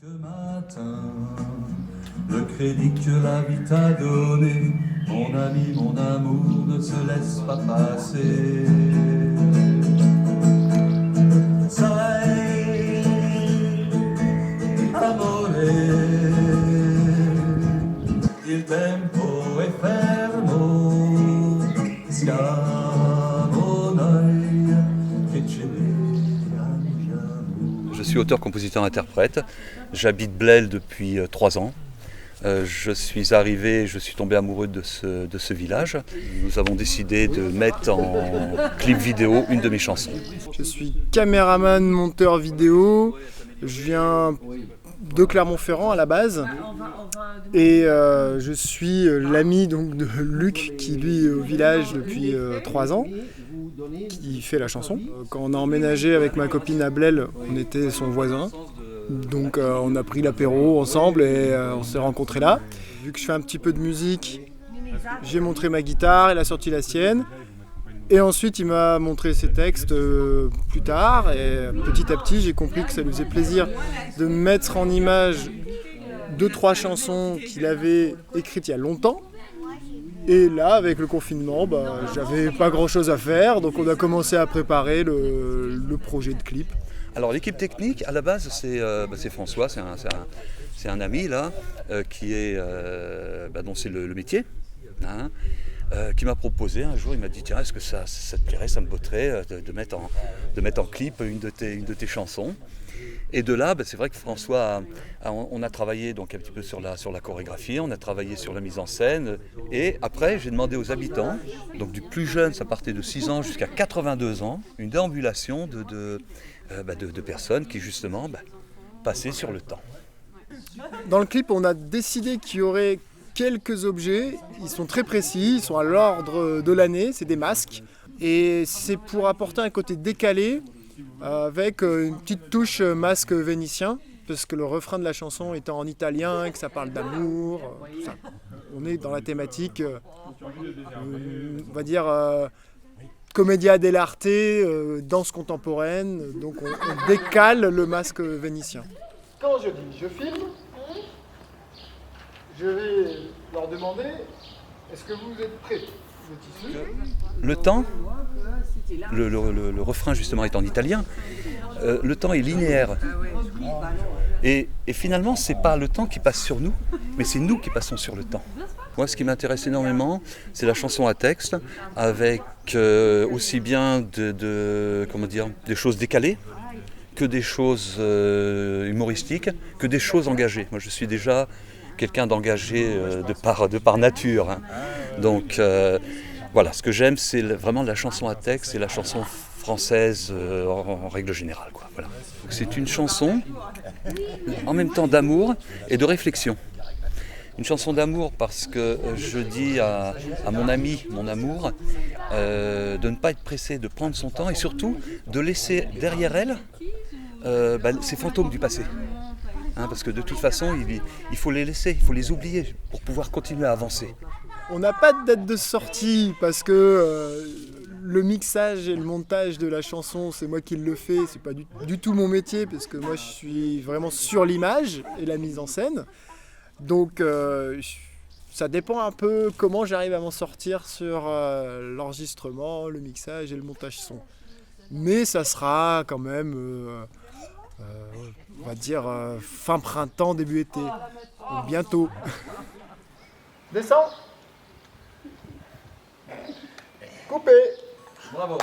Chaque matin, le crédit que la vie t'a donné, mon ami, mon amour, ne se laisse pas passer. Sai, amore, il tempo è fermo, siamo noi che ci vediamo. Je suis auteur, compositeur, interprète. J'habite Blel depuis 3 ans. Je suis arrivé, je suis tombé amoureux de ce village. Nous avons décidé de mettre en clip vidéo une de mes chansons. Je suis caméraman, monteur vidéo. Je viens de Clermont-Ferrand à la base. Et je suis l'ami donc, de Luc qui lui est au village depuis 3 ans, qui fait la chanson. Quand on a emménagé avec ma copine à Blel, on était son voisin. Donc on a pris l'apéro ensemble et on s'est rencontrés là. Vu que je fais un petit peu de musique, j'ai montré ma guitare, il a sorti la sienne. Et ensuite il m'a montré ses textes plus tard. Et petit à petit j'ai compris que ça lui faisait plaisir de mettre en image 2-3 chansons qu'il avait écrites il y a longtemps. Et là, avec le confinement, j'avais pas grand chose à faire. Donc on a commencé à préparer le projet de clip. Alors l'équipe technique, à la base, c'est François, c'est un ami là, qui est, dont c'est le métier, hein, qui m'a proposé un jour, il m'a dit tiens, est-ce que ça te plairait, ça me botterait de mettre en clip une de tes chansons. Et de là, c'est vrai que François, on a travaillé donc un petit peu sur la chorégraphie, on a travaillé sur la mise en scène. Et après, j'ai demandé aux habitants, donc du plus jeune, ça partait de 6 ans jusqu'à 82 ans, une déambulation de personnes qui justement passaient sur le temps. Dans le clip, on a décidé qu'il y aurait quelques objets. Ils sont très précis, ils sont à l'ordre de l'année, c'est des masques. Et c'est pour apporter un côté décalé, avec une petite touche masque vénitien, parce que le refrain de la chanson étant en italien, que ça parle d'amour, tout ça. On est dans la thématique, on va dire, commedia dell'arte, danse contemporaine, donc on décale le masque vénitien. Quand je dis je filme, je vais leur demander, est-ce que vous êtes prêts? Le temps, le refrain justement est en italien, le temps est linéaire. Et finalement, c'est pas le temps qui passe sur nous, mais c'est nous qui passons sur le temps. Moi, ce qui m'intéresse énormément, c'est la chanson à texte, avec aussi bien des choses décalées, que des choses humoristiques, que des choses engagées. Moi, je suis déjà quelqu'un d'engagé de par nature, hein. Donc voilà, ce que j'aime, c'est vraiment la chanson à texte et la chanson française en règle générale, quoi. Voilà. Donc, c'est une chanson en même temps d'amour et de réflexion. Une chanson d'amour parce que je dis à mon ami, mon amour, de ne pas être pressé, de prendre son temps et surtout de laisser derrière elle ces fantômes du passé. Hein, parce que de toute façon, il faut les laisser, il faut les oublier pour pouvoir continuer à avancer. On n'a pas de date de sortie parce que le mixage et le montage de la chanson, c'est moi qui le fais, c'est pas du tout mon métier parce que moi je suis vraiment sur l'image et la mise en scène. Donc ça dépend un peu comment j'arrive à m'en sortir sur l'enregistrement, le mixage et le montage son. Mais ça sera quand même, on va dire, fin printemps, début été. Donc bientôt. Descends. Coupé. Bravo.